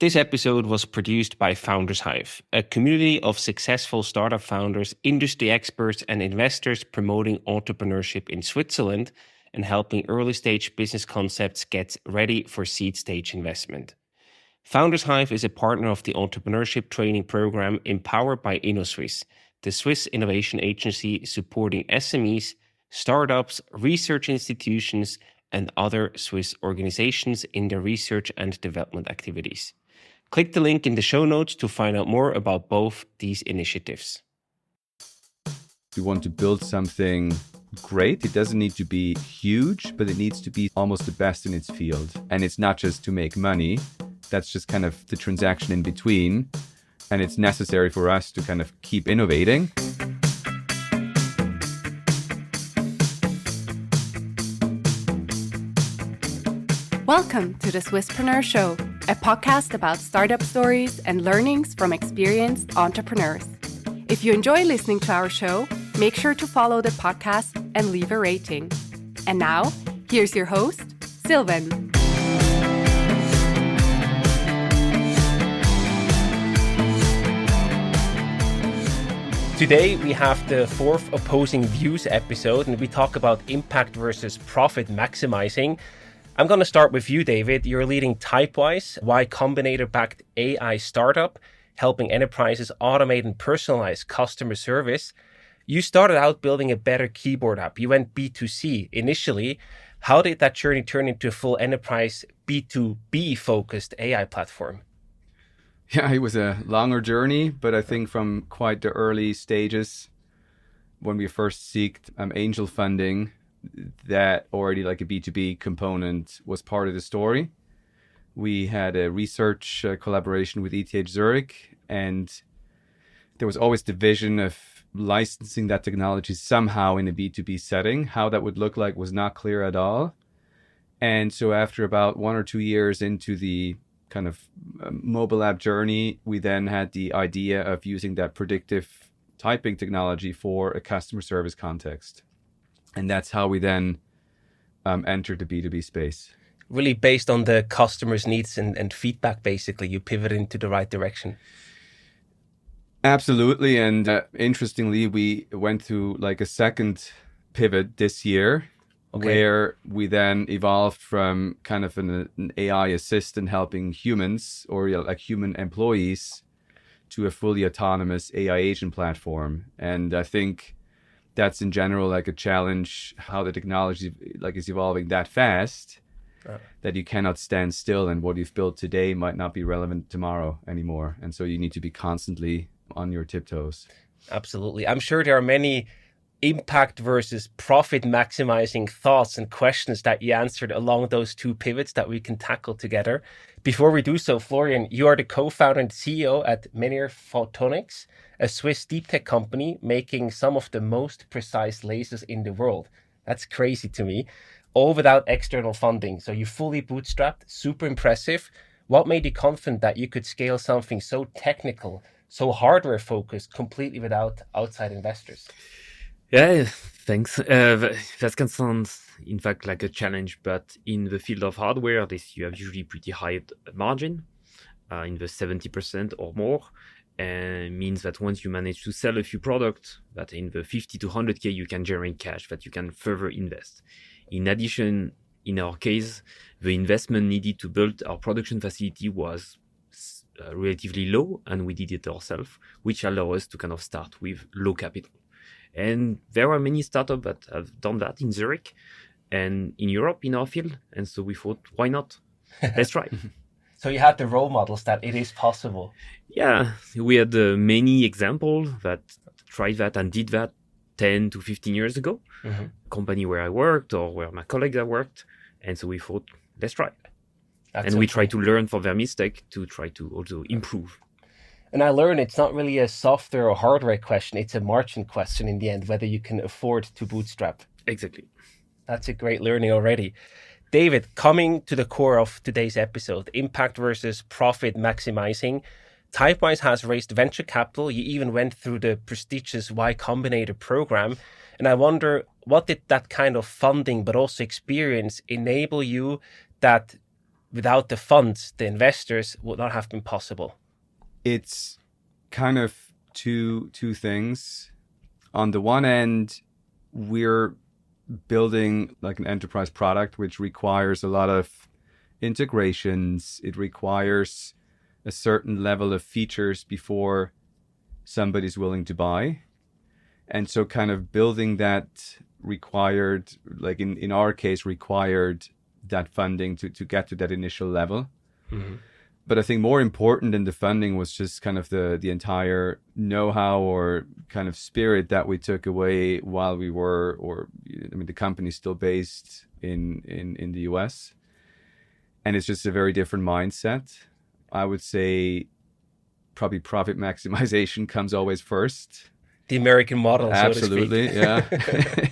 This episode was produced by Founders Hive, a community of successful startup founders, industry experts, and investors promoting entrepreneurship in Switzerland and helping early-stage business concepts get ready for seed-stage investment. Founders Hive is a partner of the entrepreneurship training program empowered by InnoSwiss, the Swiss innovation agency supporting SMEs, startups, research institutions, and other Swiss organizations in their research and development activities. Click the link in the show notes to find out more about both these initiatives. We want to build something great. It doesn't need to be huge, but it needs to be almost the best in its field. And it's not just to make money. That's just kind of the transaction in between. And it's necessary for us to kind of keep innovating. Welcome to the Swisspreneur Show, a podcast about startup stories and learnings from experienced entrepreneurs. If you enjoy listening to our show, make sure to follow the podcast and leave a rating. And now, here's your host, Silvan. Today, we have the fourth Opposing Views episode, and we talk about impact versus profit maximizing. I'm going to start with you, David. You're leading Typewise, Y Combinator-backed AI startup, helping enterprises automate and personalize customer service. You started out building a better keyboard app. You went B2C initially. How did that journey turn into a full enterprise B2B focused AI platform? Yeah, it was a longer journey, but I think from quite the early stages, when we first sought angel funding, that already like a B2B component was part of the story. We had a research collaboration with ETH Zurich, and there was always the vision of licensing that technology somehow in a B2B setting. How that would look like was not clear at all. And so after about 1 or 2 years into the kind of mobile app journey, we then had the idea of using that predictive typing technology for a customer service context. And that's how we then entered the B2B space. Really based on the customer's needs and feedback, basically, you pivoted into the right direction. Absolutely. And interestingly, we went through like a second pivot this year, where we then evolved from kind of an AI assistant helping humans or like human employees to a fully autonomous AI agent platform. And I think that's in general like a challenge, how the technology like is evolving that fast that you cannot stand still, and what you've built today might not be relevant tomorrow anymore. And so you need to be constantly on your tiptoes. Absolutely. I'm sure there are many impact versus profit maximizing thoughts and questions that you answered along those two pivots that we can tackle together. Before we do so, Florian, you are the co-founder and CEO at Menir Photonics, a Swiss deep tech company making some of the most precise lasers in the world. That's crazy to me, all without external funding. So you fully bootstrapped, super impressive. What made you confident that you could scale something so technical, so hardware focused, completely without outside investors? Yeah, thanks. That can sound, in fact, like a challenge, but in the field of hardware, you have usually pretty high margin, in the 70% or more. And means that once you manage to sell a few products, that in the 50 to 100K, you can generate cash that you can further invest. In addition, in our case, the investment needed to build our production facility was relatively low, and we did it ourselves, which allowed us to kind of start with low capital. And there are many startups that have done that in Zurich and in Europe in our field. And so we thought, why not? Let's try. So you had the role models that it is possible. Yeah, we had many examples that tried that and did that 10 to 15 years ago. Mm-hmm. Company where I worked or where my colleagues have worked. And so we thought, let's try. We try to learn from their mistake to try to also improve. And I learned it's not really a software or hardware question. It's a margin question in the end, whether you can afford to bootstrap. Exactly. That's a great learning already. David, coming to the core of today's episode, impact versus profit maximizing. Typewise has raised venture capital. You even went through the prestigious Y Combinator program. And I wonder, what did that kind of funding, but also experience, enable you that without the funds, the investors, would not have been possible? It's kind of two things. On the one end, we're building like an enterprise product, which requires a lot of integrations. It requires a certain level of features before somebody's willing to buy. And so kind of building that required, like in our case, required that funding to get to that initial level. Mm-hmm. But I think more important than the funding was just kind of the entire know-how or kind of spirit that we took away while we were, the company's still based in the US. And it's just a very different mindset. I would say probably profit maximization comes always first. The American model, Absolutely, so to speak. yeah.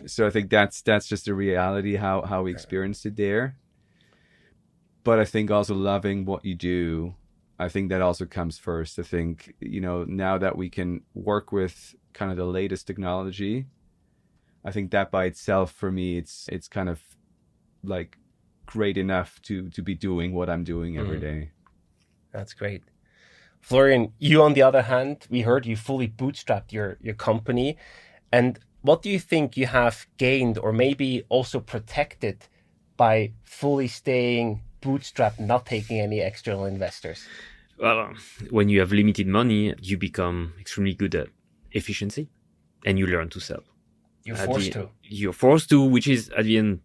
So I think that's just the reality, how we experienced it there. But I think also loving what you do, I think that also comes first. I think, now that we can work with kind of the latest technology, I think that by itself for me, it's kind of like great enough to be doing what I'm doing every day. That's great. Florian, you on the other hand, we heard you fully bootstrapped your company. And what do you think you have gained or maybe also protected by fully staying bootstrapped, not taking any external investors? Well, when you have limited money, you become extremely good at efficiency and you learn to sell. You're forced to. You're forced to, which is at the end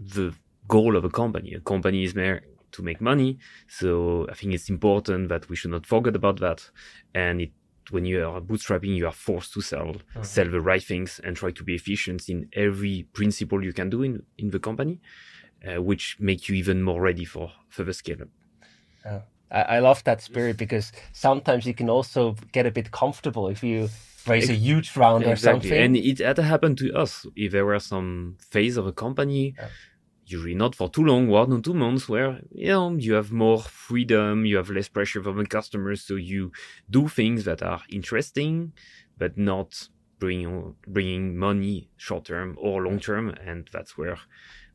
the goal of a company. A company is there to make money. So I think it's important that we should not forget about that. And when you are bootstrapping, you are forced to sell the right things and try to be efficient in every principle you can do in the company, which make you even more ready for further scale up. I love that spirit because sometimes you can also get a bit comfortable if you raise a huge round or something. And it had happened to us. If there were some phase of a company, usually not for too long, 1 or 2 months, where you have more freedom, you have less pressure from the customers, so you do things that are interesting, but not bringing money short term or long term. And that's where,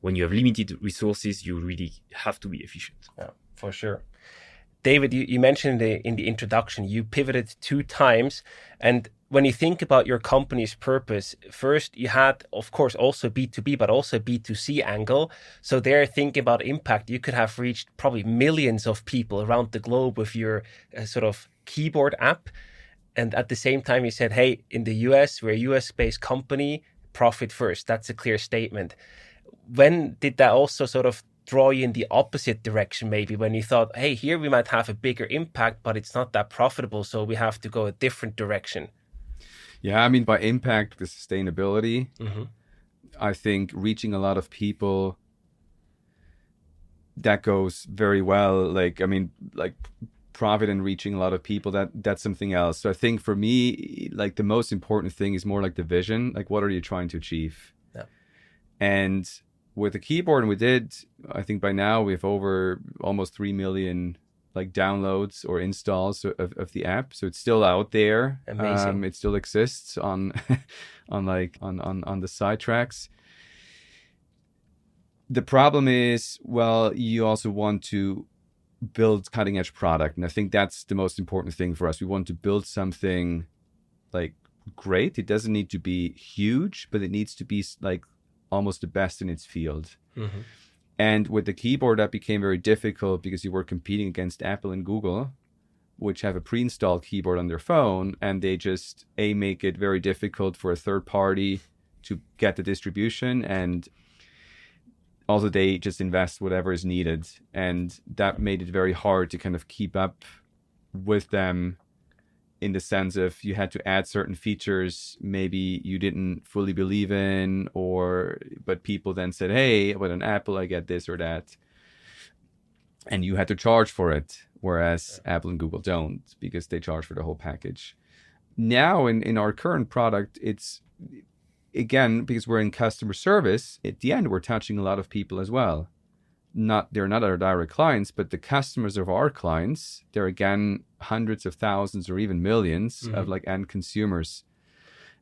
when you have limited resources, you really have to be efficient. Yeah, for sure. David, you mentioned in the introduction, you pivoted 2 times. And when you think about your company's purpose, first you had, of course, also B2B, but also B2C angle. So there, thinking about impact, you could have reached probably millions of people around the globe with your sort of keyboard app. And at the same time, you said, hey, in the US, we're a US-based company, profit first. That's a clear statement. When did that also sort of draw you in the opposite direction, maybe when you thought, hey, here we might have a bigger impact, but it's not that profitable, so we have to go a different direction? Yeah, I mean, by impact, the sustainability, I think reaching a lot of people, that goes very well. Like profit and reaching a lot of people, that's something else. So I think for me, like the most important thing is more like the vision, like what are you trying to achieve? Yeah. And with the keyboard, and we did, I think by now we have over almost 3 million like downloads or installs of the app. So it's still out there. Amazing. It still exists on the side tracks. The problem is, well, you also want to build cutting edge product. And I think that's the most important thing for us. We want to build something like great. It doesn't need to be huge, but it needs to be like almost the best in its field. And with the keyboard, that became very difficult because you were competing against Apple and Google, which have a pre-installed keyboard on their phone, and they just make it very difficult for a third party to get the distribution, and also they just invest whatever is needed, and that made it very hard to kind of keep up with them, in the sense of you had to add certain features maybe you didn't fully believe in, but people then said, hey, with an Apple I get this or that, and you had to charge for it, whereas Apple and Google don't, because they charge for the whole package. Now in our current product, it's, again, because we're in customer service, at the end we're touching a lot of people as well. They're not our direct clients, but the customers of our clients, they're again hundreds of thousands or even millions of like end consumers.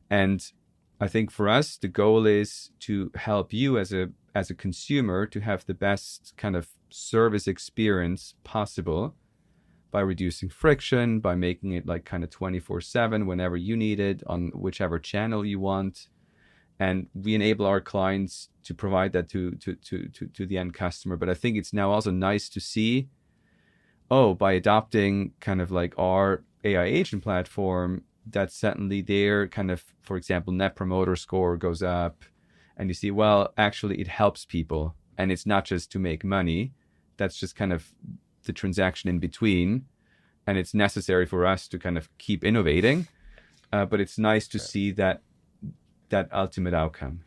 And I think for us, the goal is to help you as as a consumer to have the best kind of service experience possible by reducing friction, by making it like kind of 24/7 whenever you need it on whichever channel you want. And we enable our clients to provide that to the end customer. But I think it's now also nice to see, by adopting kind of like our AI agent platform, that suddenly their kind of, for example, net promoter score goes up. And you see, well, actually it helps people. And it's not just to make money. That's just kind of the transaction in between. And it's necessary for us to kind of keep innovating. But it's nice to see that ultimate outcome.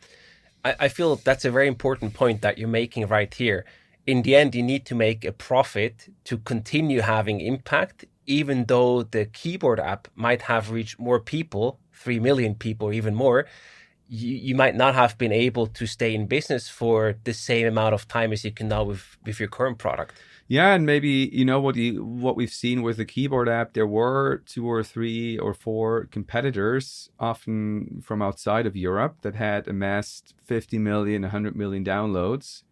I feel that's a very important point that you're making right here. In the end, you need to make a profit to continue having impact, even though the keyboard app might have reached more people, 3 million people or even more. You might not have been able to stay in business for the same amount of time as you can now with your current product. Yeah, and maybe, what we've seen with the keyboard app, there were 2 or 3 or 4 competitors, often from outside of Europe, that had amassed 50 million, 100 million downloads.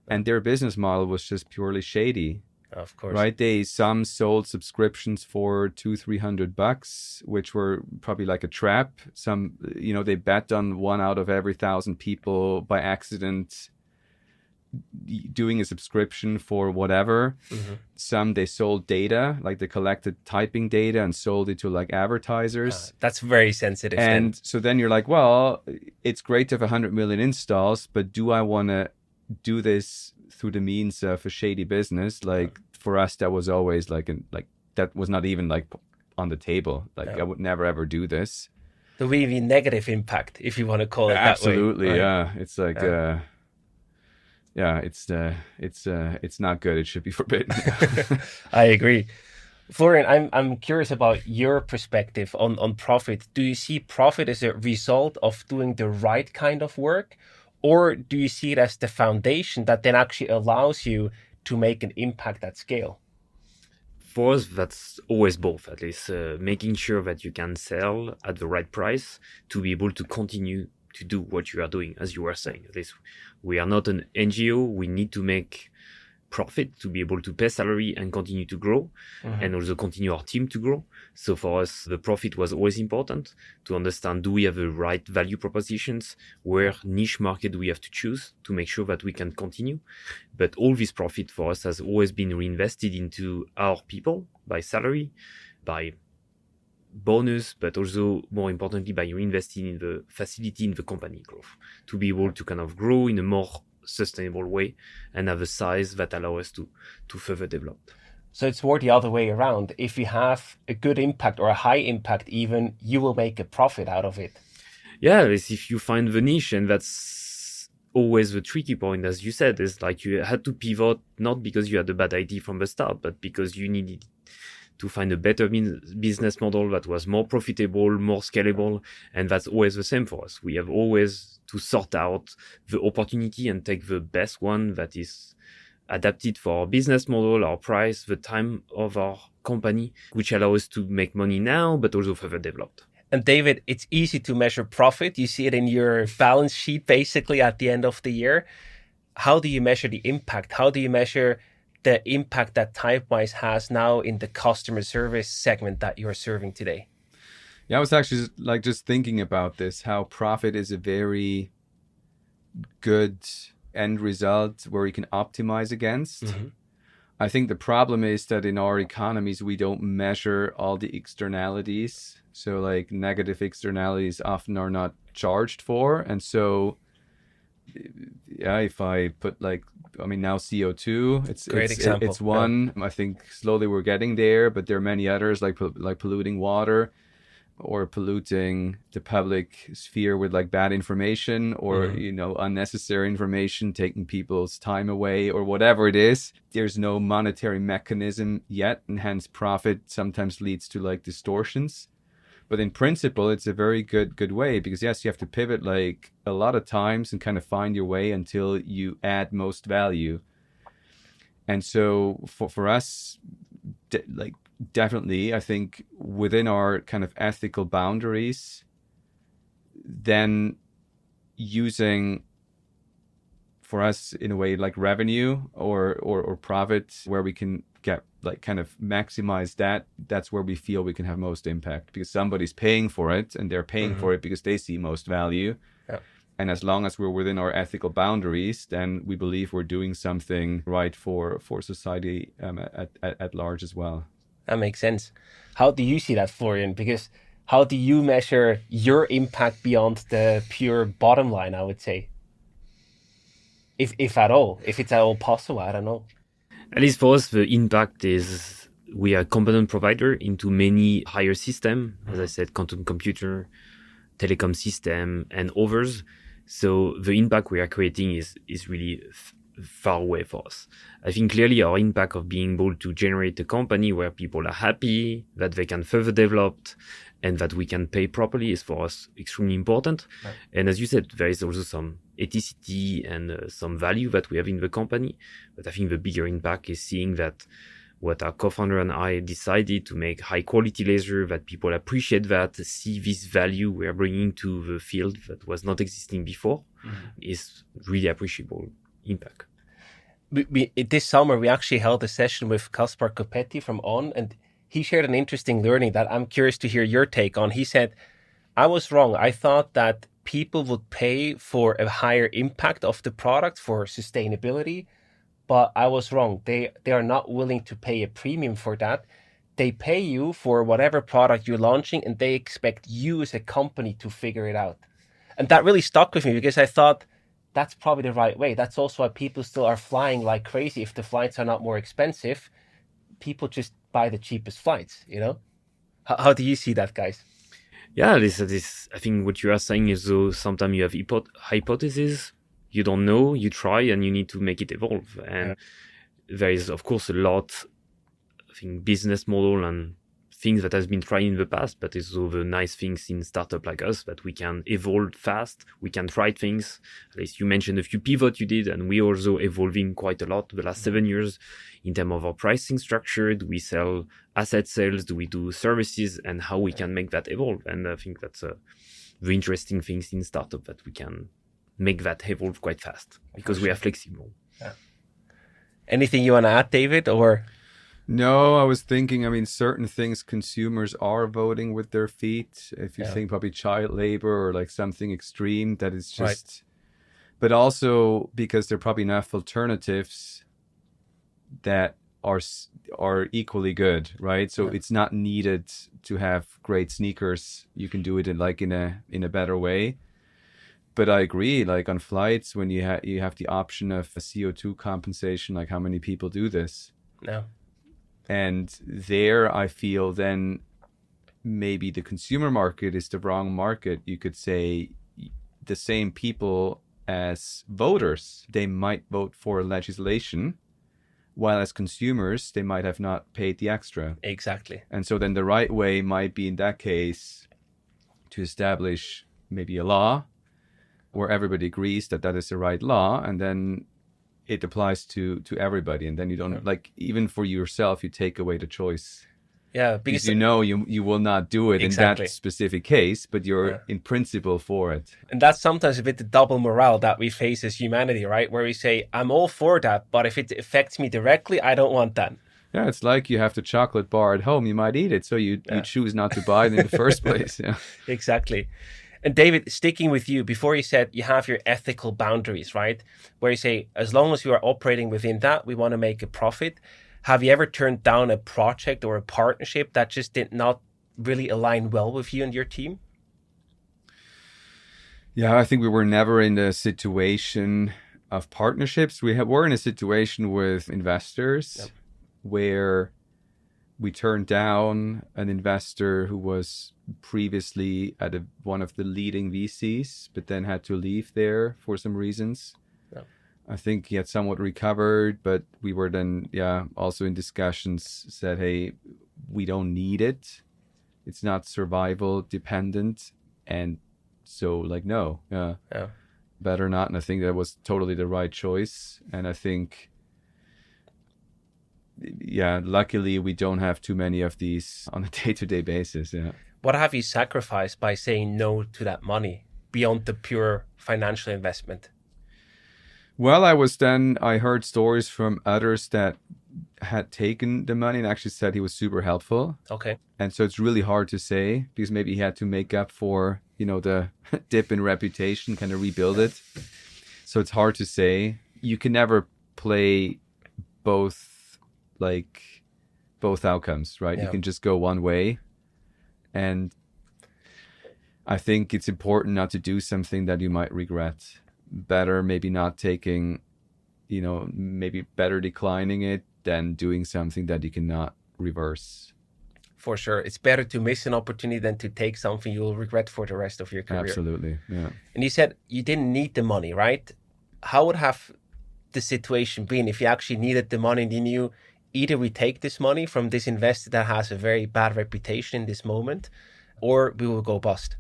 And their business model was just purely shady. Of course. Right? Some sold subscriptions for $200-300, which were probably like a trap. Some, they bet on 1 out of every 1,000 people by accident doing a subscription for whatever. Mm-hmm. Some, they sold data, like they collected typing data and sold it to like advertisers. That's very sensitive. And so then you're like, well, it's great to have 100 million installs, but do I want to do this through the means of a shady business? Like for us, that was always like that was not even like on the table. Like I would never ever do this. The really negative impact, if you want to call it that way. Absolutely, right? Yeah. It's like it's not good. It should be forbidden. I agree. Florian, I'm curious about your perspective on profit. Do you see profit as a result of doing the right kind of work? Or do you see it as the foundation that then actually allows you to make an impact at scale? For us, that's always both, at least making sure that you can sell at the right price to be able to continue to do what you are doing, as you were saying. At least we are not an NGO. We need to make profit to be able to pay salary and continue to grow, and also continue our team to grow. So for us, the profit was always important to understand, do we have the right value propositions? Where niche market do we have to choose to make sure that we can continue? But all this profit for us has always been reinvested into our people by salary, by bonus, but also more importantly by reinvesting in the facility in the company growth to be able to kind of grow in a more sustainable way and have a size that allow us to further develop. So it's more the other way around. If you have a good impact or a high impact even, you will make a profit out of it. Yeah, it's if you find the niche, and that's always the tricky point, as you said, is like you had to pivot not because you had a bad idea from the start, but because you needed to find a better business model that was more profitable, more scalable. And that's always the same for us. We have always to sort out the opportunity and take the best one that is adapted for our business model, our price, the time of our company, which allow us to make money now, but also further developed. And David, it's easy to measure profit. You see it in your balance sheet, basically at the end of the year. How do you measure the impact? How do you measure the impact that Typewise has now in the customer service segment that you're serving today? Yeah, I was actually just thinking about this, how profit is a very good end result where you can optimize against. Mm-hmm. I think the problem is that in our economies, we don't measure all the externalities. So like negative externalities often are not charged for. And so yeah, if I put now CO2, it's one. I think slowly we're getting there, but there are many others like polluting water or polluting the public sphere with like bad information or, unnecessary information, taking people's time away or whatever it is. There's no monetary mechanism yet, and hence profit sometimes leads to like distortions. But in principle, it's a very good way because, yes, you have to pivot like a lot of times and kind of find your way until you add most value. And so for us, definitely, I think within our kind of ethical boundaries, then using for us in a way like revenue or profit, where we can get like kind of maximize that. That's where we feel we can have most impact, because somebody's paying for it, and they're paying for it because they see most value. Yeah. And as long as we're within our ethical boundaries, then we believe we're doing something right for society at large as well. That makes sense. How do you see that, Florian? Because how do you measure your impact beyond the pure bottom line, I would say? If at all, if it's at all possible, I don't know. At least for us, the impact is we are a component provider into many higher systems, as I said, quantum computer, telecom system, and others. So the impact we are creating is really far away for us. I think clearly our impact of being able to generate a company where people are happy, that they can further develop, and that we can pay properly is for us extremely important. Right. And as you said, there is also some ethicity and some value that we have in the company. But I think the bigger impact is seeing that what our co-founder and I decided to make high quality laser, that people appreciate that, see this value we are bringing to the field that was not existing before, is really appreciable impact. This summer, we actually held a session with Kaspar Kopetti from On, and he shared an interesting learning that I'm curious to hear your take on. He said, I was wrong. I thought that people would pay for a higher impact of the product for sustainability, but I was wrong. They are not willing to pay a premium for that. They pay you for whatever product you're launching, and they expect you as a company to figure it out. And that really stuck with me, because I thought that's probably the right way. That's also why people still are flying like crazy. If the flights are not more expensive, people just buy the cheapest flights, you know? How do you see that, guys? Yeah, this. I think what you are saying is, though, sometimes you have hypotheses, you don't know, you try, and you need to make it evolve. And there is, of course, a lot, I think, business model and things that has been tried in the past, but it's also the nice things in startup like us, that we can evolve fast, we can try things. At least you mentioned a few pivots you did, and we also evolving quite a lot the last 7 years in terms of our pricing structure. Do we sell asset sales? Do we do services? And how we can make that evolve? And I think that's the interesting things in startup, that we can make that evolve quite fast because we are flexible. Yeah. Anything you want to add, David, or? No, I was thinking, I mean, certain things consumers are voting with their feet. If you think probably child labor or like something extreme, that is just, but also because there are probably enough alternatives that are equally good, right? So it's not needed to have great sneakers. You can do it in a better way. But I agree, like on flights, when you have the option of a CO2 compensation, like how many people do this? No. And there I feel then maybe the consumer market is the wrong market. You could say the same people as voters, they might vote for legislation, while as consumers, they might have not paid the extra. Exactly. And so then the right way might be in that case to establish maybe a law where everybody agrees that that is the right law, and then it applies to everybody, and then you don't like, even for yourself, you take away the choice. Yeah, because you know you will not do it in that specific case, but you're in principle for it. And that's sometimes a bit the double morale that we face as humanity, right? Where we say, I'm all for that, but if it affects me directly, I don't want that. Yeah, it's like you have the chocolate bar at home, you might eat it, so you choose not to buy it in the first place. Yeah. Exactly. And David, sticking with you, before you said you have your ethical boundaries, right? Where you say, as long as you are operating within that, we want to make a profit. Have you ever turned down a project or a partnership that just did not really align well with you and your team? Yeah, I think we were never in the situation of partnerships. We're in a situation with investors where we turned down an investor who was previously at one of the leading VCs, but then had to leave there for some reasons. Yeah. I think he had somewhat recovered, but we were then, also in discussions, said, hey, we don't need it. It's not survival dependent. And so like, no, better not. And I think that was totally the right choice. And I think, luckily we don't have too many of these on a day-to-day basis. Yeah. What have you sacrificed by saying no to that money beyond the pure financial investment? Well, I heard stories from others that had taken the money and actually said he was super helpful. Okay. And so it's really hard to say because maybe he had to make up for, the dip in reputation, kind of rebuild it. So it's hard to say. You can never play both outcomes, right? Yeah. You can just go one way. And I think it's important not to do something that you might regret. Better maybe not taking, maybe better declining it than doing something that you cannot reverse. For sure. It's better to miss an opportunity than to take something you'll regret for the rest of your career. Absolutely, yeah. And you said you didn't need the money, right? How would have the situation been if you actually needed the money and you knew either we take this money from this investor that has a very bad reputation in this moment, or we will go bust?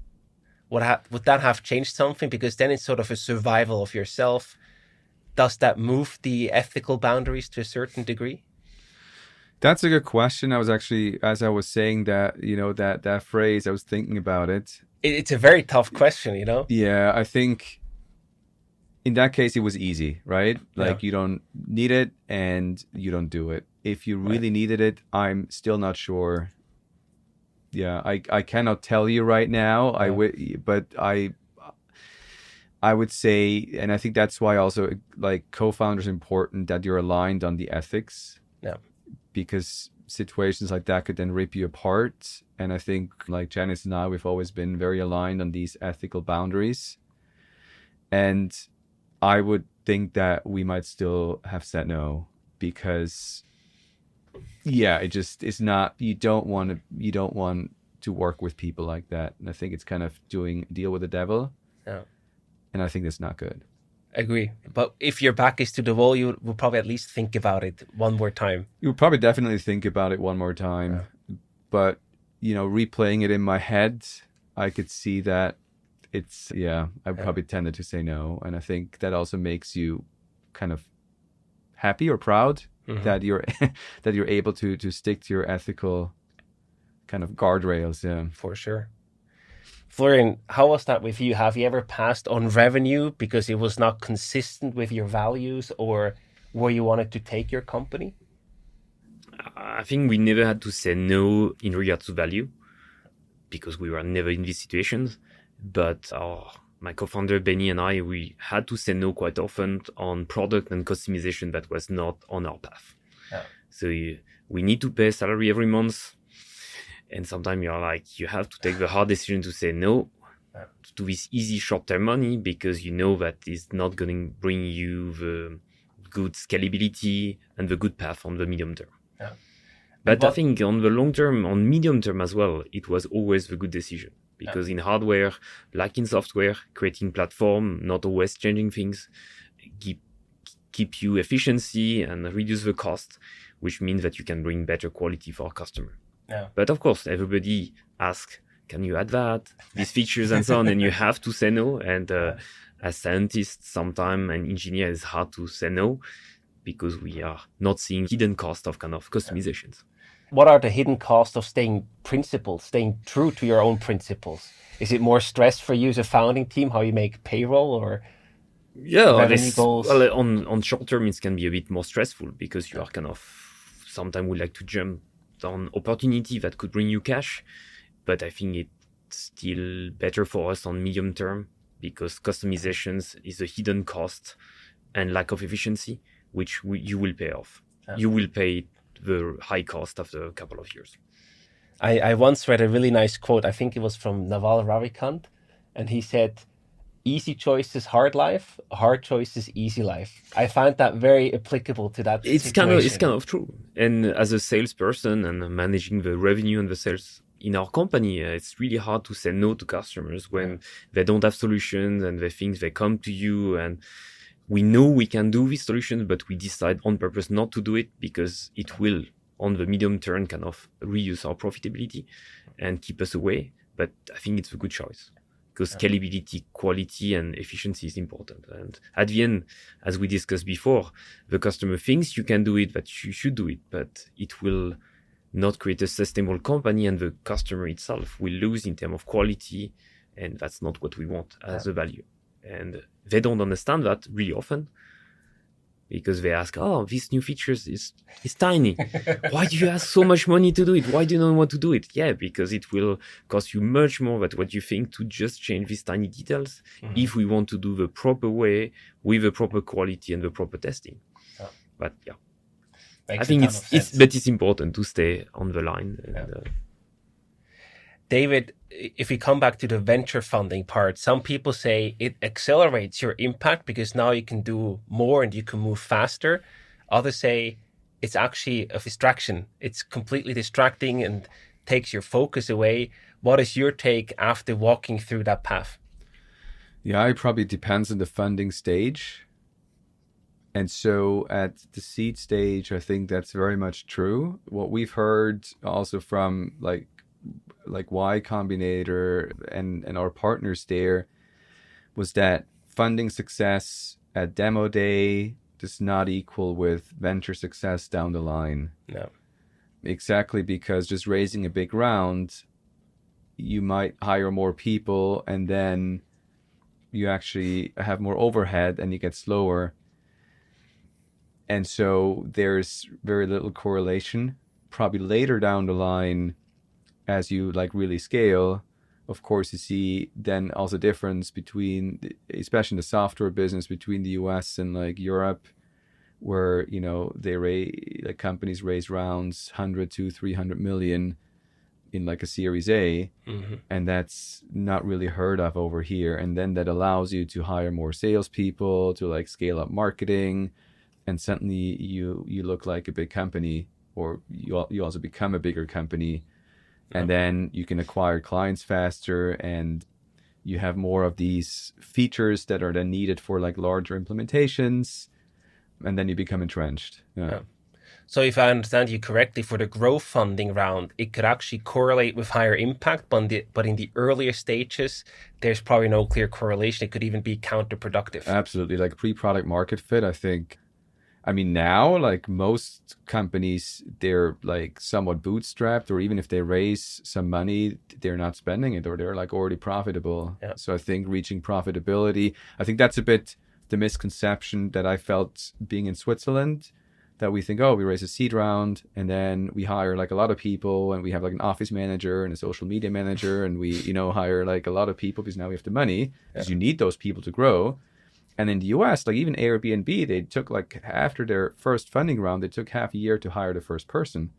Would that have changed something? Because then it's sort of a survival of yourself. Does that move the ethical boundaries to a certain degree? That's a good question. I was actually, as I was saying that, that phrase, I was thinking about it. It's a very tough question, Yeah, I think in that case, it was easy, right? Like Yeah. you don't need it and you don't do it. If you really needed it, I'm still not sure. Yeah, I cannot tell you right now. But I would say, and I think that's why also like co-founders important that you're aligned on the ethics. Yeah. Because situations like that could then rip you apart. And I think like Janice and I, we've always been very aligned on these ethical boundaries. And I would think that we might still have said no because it's not, you don't want to work with people like that. And I think it's kind of deal with the devil. Yeah. And I think that's not good. Agree. But if your back is to the wall, you will probably at least think about it one more time. You would probably definitely think about it one more time. Yeah. But, replaying it in my head, I could see that I probably tended to say no. And I think that also makes you kind of happy or proud that you're that you're able to stick to your ethical kind of guardrails. Yeah. For sure. Florian, how was that with you? Have you ever passed on revenue because it was not consistent with your values or where you wanted to take your company? I think we never had to say no in regards to value because we were never in these situations. But my co-founder Benny and I, we had to say no quite often on product and customization that was not on our path. Yeah. So we need to pay salary every month. And sometimes you have to take the hard decision to say no to this easy short-term money because you know that it's not going to bring you the good scalability and the good path on the medium term. Yeah. But I think on the long term, on medium term as well, it was always the good decision because in hardware, like in software, creating platform, not always changing things, keep you efficiency and reduce the cost, which means that you can bring better quality for our customer. Yeah. But of course, everybody asks, can you add that, these features and so on, and you have to say no. And as scientists, sometimes an engineer is hard to say no because we are not seeing hidden cost of kind of customizations. What are the hidden costs of staying true to your own principles? Is it more stress for you as a founding team, how you make payroll or revenue goals? Well, on short term, it can be a bit more stressful because you are kind of, sometimes we like to jump on opportunity that could bring you cash, but I think it's still better for us on medium term because customizations is a hidden cost and lack of efficiency, which you will pay off. Yeah. You will pay the high cost after a couple of years. I once read a really nice quote. I think it was from Naval Ravikant, and he said, "Easy choices, hard life. Hard choices, easy life." I find that very applicable to that situation. It's kind of true. And as a salesperson and managing the revenue and the sales in our company, it's really hard to say no to customers when they don't have solutions and they think they come to you and we know we can do these solutions, but we decide on purpose not to do it because it will, on the medium term, kind of reduce our profitability and keep us away. But I think it's a good choice. Because scalability, quality, and efficiency is important. And at the end, as we discussed before, the customer thinks you can do it, that you should do it, but it will not create a sustainable company, and the customer itself will lose in terms of quality, and that's not what we want as a value. And they don't understand that really often, because they ask, oh, this new feature is tiny. Why do you ask so much money to do it? Why do you not want to do it? Yeah, because it will cost you much more than what you think to just change these tiny details if we want to do the proper way with the proper quality and the proper testing. But yeah, I think it's important to stay on the line. And, David, if we come back to the venture funding part, some people say it accelerates your impact because now you can do more and you can move faster. Others say it's actually a distraction. It's completely distracting and takes your focus away. What is your take after walking through that path? Yeah, it probably depends on the funding stage. And so at the seed stage, I think that's very much true. What we've heard also from like Y Combinator and our partners there was that funding success at demo day does not equal with venture success down the line. No. Exactly, because just raising a big round, you might hire more people and then you actually have more overhead and you get slower. And so there's very little correlation. Probably later down the line, as you like really scale, of course, you see then also difference between, especially in the software business, between the US and like Europe, where, you know, companies raise rounds 100 to 300 million in like a Series A, and that's not really heard of over here. And then that allows you to hire more salespeople, to like scale up marketing, and suddenly you look like a big company, or you also become a bigger company. And then you can acquire clients faster, and you have more of these features that are then needed for like larger implementations, and then you become entrenched. Yeah. So if I understand you correctly, for the growth funding round, it could actually correlate with higher impact, but in the earlier stages, there's probably no clear correlation. It could even be counterproductive. Absolutely. Like pre-product market fit, I think. I mean, now, like most companies, they're like somewhat bootstrapped, or even if they raise some money, they're not spending it, or they're like already profitable. Yeah. So I think reaching profitability, I think that's a bit the misconception that I felt being in Switzerland, that we think, oh, we raise a seed round and then we hire like a lot of people, and we have like an office manager and a social media manager, and we, you know, hire like a lot of people because now we have the money, because you need those people to grow. And in the US, like even Airbnb, they took like after their first funding round, they took half a year to hire the first person.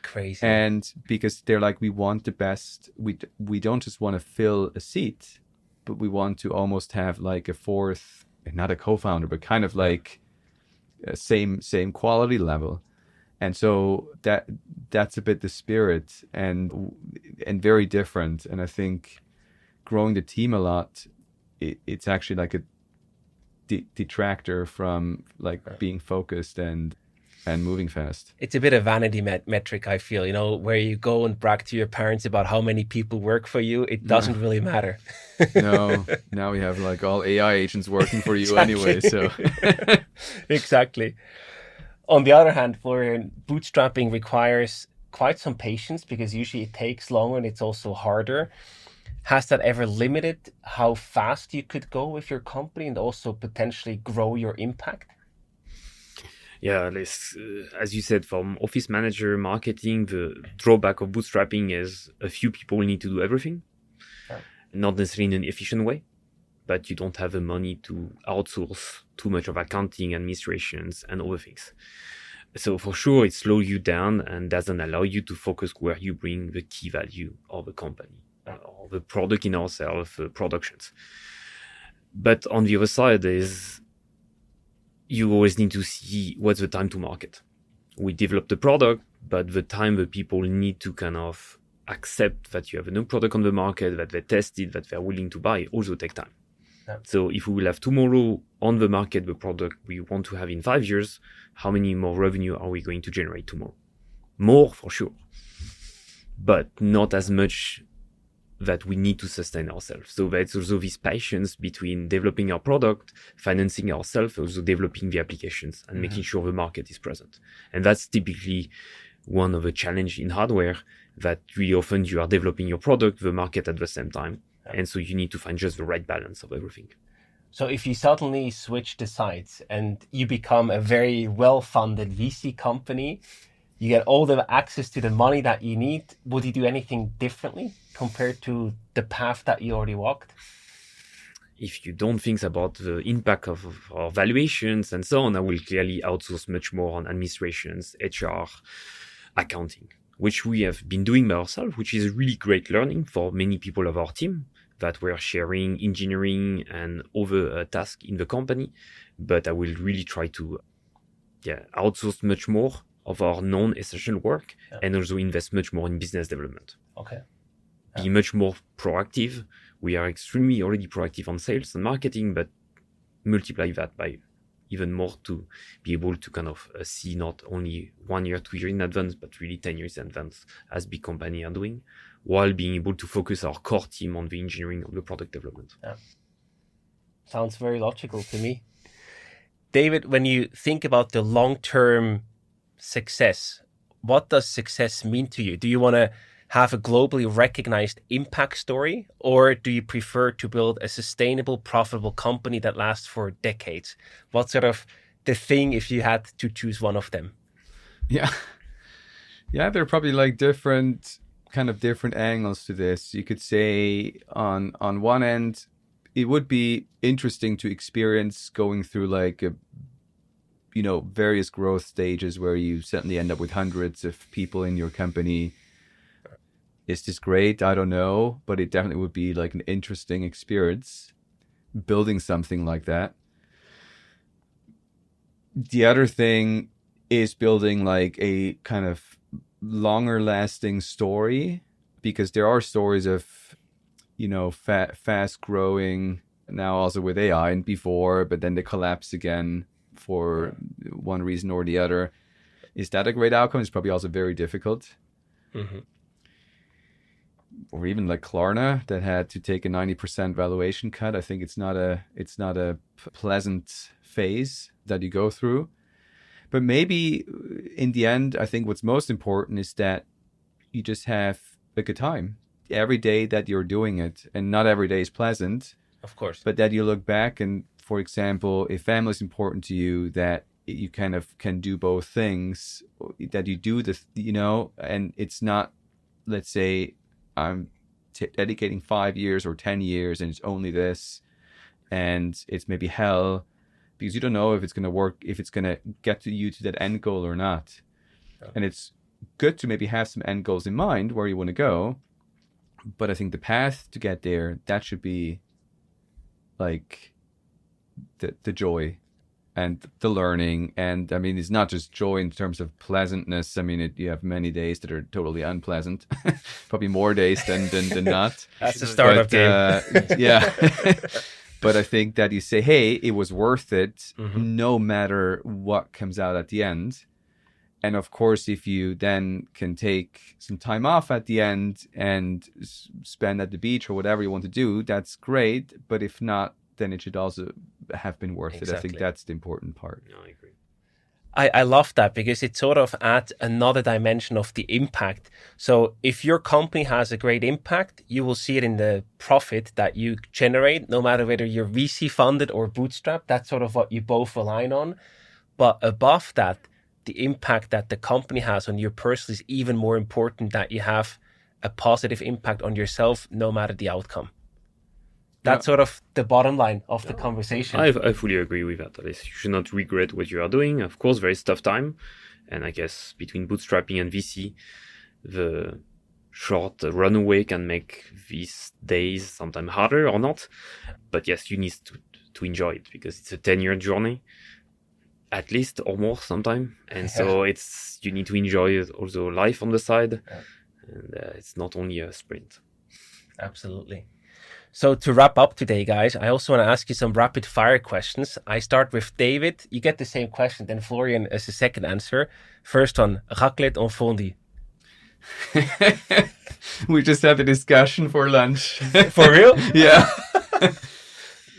Crazy. And because they're like, we want the best, we don't just want to fill a seat, but we want to almost have like a fourth, not a co-founder, but kind of like a same quality level. And so that's a bit the spirit, and very different. And I think growing the team a lot, it's actually like a detractor from like being focused and moving fast. It's a bit of vanity metric, I feel, you know, where you go and brag to your parents about how many people work for you. It doesn't really matter. No, now we have like all AI agents working for you anyway. So Exactly. On the other hand, Florian, bootstrapping requires quite some patience, because usually it takes longer and it's also harder. Has that ever limited how fast you could go with your company and also potentially grow your impact? Yeah, as you said, from office manager marketing, the drawback of bootstrapping is a few people need to do everything, not necessarily in an efficient way, but you don't have the money to outsource too much of accounting, administrations, and other things. So for sure, it slows you down and doesn't allow you to focus where you bring the key value of the company, or the product in ourselves, productions. But on the other side is you always need to see what's the time to market. We develop the product, but the time the people need to kind of accept that you have a new product on the market, that they test it, that they're willing to buy, also take time. Yeah. So if we will have tomorrow on the market the product we want to have in 5 years, how many more revenue are we going to generate tomorrow? More for sure, but not as much that we need to sustain ourselves. So that's also this patience between developing our product, financing ourselves, also developing the applications and making sure the market is present. And that's typically one of the challenges in hardware, that really often you are developing your product, the market at the same time. And so you need to find just the right balance of everything. So if you suddenly switch the sides and you become a very well-funded VC company, you get all the access to the money that you need, would you do anything differently compared to the path that you already walked? If you don't think about the impact of our valuations and so on, I will clearly outsource much more on administrations, HR, accounting, which we have been doing by ourselves, which is really great learning for many people of our team that were sharing engineering and other tasks in the company. But I will really try to outsource much more of our non-essential work and also invest much more in business development. Okay. Be much more proactive. We are extremely already proactive on sales and marketing, but multiply that by even more to be able to kind of see not only 1 year, 2 years in advance, but really 10 years in advance as big companies are doing, while being able to focus our core team on the engineering of the product development. Yeah. Sounds very logical to me. David, when you think about the long-term success, what does success mean to you? Do you want to have a globally recognized impact story, or do you prefer to build a sustainable, profitable company that lasts for decades? What's sort of the thing if you had to choose one of them? Yeah, there are probably like different angles to this. You could say on one end, it would be interesting to experience going through like various growth stages where you suddenly end up with hundreds of people in your company. Is this great? I don't know, but it definitely would be like an interesting experience building something like that. The other thing is building like a kind of longer lasting story, because there are stories of, fast growing now also with AI and before, but then they collapse again for one reason or the other. Is that a great outcome? It's probably also very difficult. Mm-hmm. Or even like Klarna that had to take a 90% valuation cut. I think it's not a pleasant phase that you go through. But maybe in the end, I think what's most important is that you just have a good time every day that you're doing it. And not every day is pleasant. Of course. But that you look back and, for example, if family is important to you, that you kind of can do both things, that you do and it's not, let's say, I'm dedicating 5 years or 10 years and it's only this, and it's maybe hell because you don't know if it's going to work, if it's going to get you to that end goal or not. Yeah. And it's good to maybe have some end goals in mind where you want to go. But I think the path to get there, that should be like the joy and the learning. And I mean, it's not just joy in terms of pleasantness. I mean, you have many days that are totally unpleasant, probably more days than not. That's the startup game. Yeah. But I think that you say, hey, it was worth it, no matter what comes out at the end. And of course, if you then can take some time off at the end and spend at the beach or whatever you want to do, that's great. But if not, then it should also have been worth it. I think that's the important part. No, I agree. I love that because it sort of adds another dimension of the impact. So if your company has a great impact, you will see it in the profit that you generate, no matter whether you're VC funded or bootstrapped. That's sort of what you both align on. But above that, the impact that the company has on you personally is even more important, that you have a positive impact on yourself, no matter the outcome. That's sort of the bottom line of the conversation. I fully agree with that. At least you should not regret what you are doing. Of course, very tough time. And I guess between bootstrapping and VC, the short runaway can make these days sometimes harder or not. But yes, you need to enjoy it because it's a 10-year journey, at least, or more sometime. And so you need to enjoy also life on the side. Yeah. And it's not only a sprint. Absolutely. So to wrap up today, guys, I also want to ask you some rapid fire questions. I start with David. You get the same question, then Florian as the second answer. First one, raclette or fondue? We just had a discussion for lunch. For real? Yeah.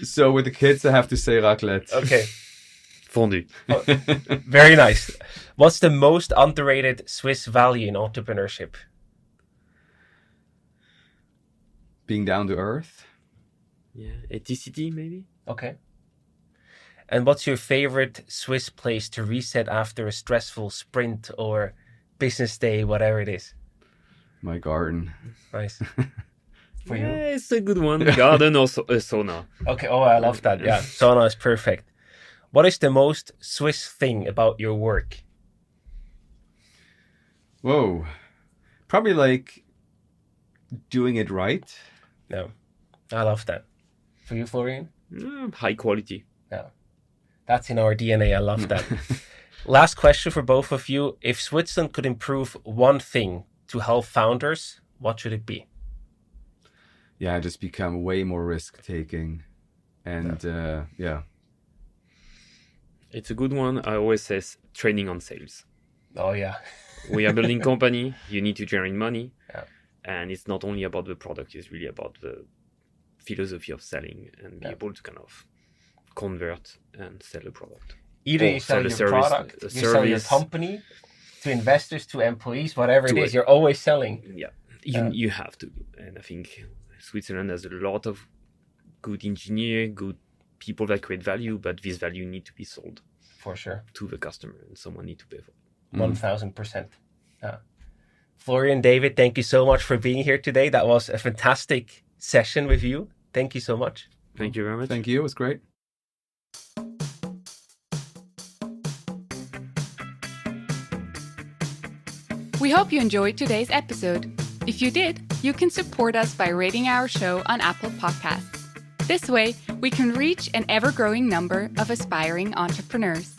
So with the kids, I have to say raclette. Okay. Fondue. Oh, very nice. What's the most underrated Swiss value in entrepreneurship? Being down to earth. Yeah, ethicity maybe. Okay. And what's your favorite Swiss place to reset after a stressful sprint or business day, whatever it is? My garden. Nice. For you? Yeah, it's a good one. Garden or sauna. Okay. Oh, I love that. Yeah. Sauna is perfect. What is the most Swiss thing about your work? Whoa. Probably like doing it right. No. I love that. For you, Florian? High quality. No. That's in our DNA. I love that. Last question for both of you. If Switzerland could improve one thing to help founders, what should it be? Yeah, just become way more risk taking. And yeah. It's a good one. I always say training on sales. Oh, yeah. We are building company. You need to generate money. Yeah. And it's not only about the product. It's really about the philosophy of selling and be able to kind of convert and sell a product. Either you sell your product, you sell your company to investors, to employees, whatever it is, you're always selling. Yeah, you have to. And I think Switzerland has a lot of good engineers, good people that create value, but this value need to be sold. For sure. To the customer, and someone need to pay for it. 1000%. Yeah. Florian, David, thank you so much for being here today. That was a fantastic session with you. Thank you so much. Thank you very much. Thank you. It was great. We hope you enjoyed today's episode. If you did, you can support us by rating our show on Apple Podcasts. This way, we can reach an ever-growing number of aspiring entrepreneurs.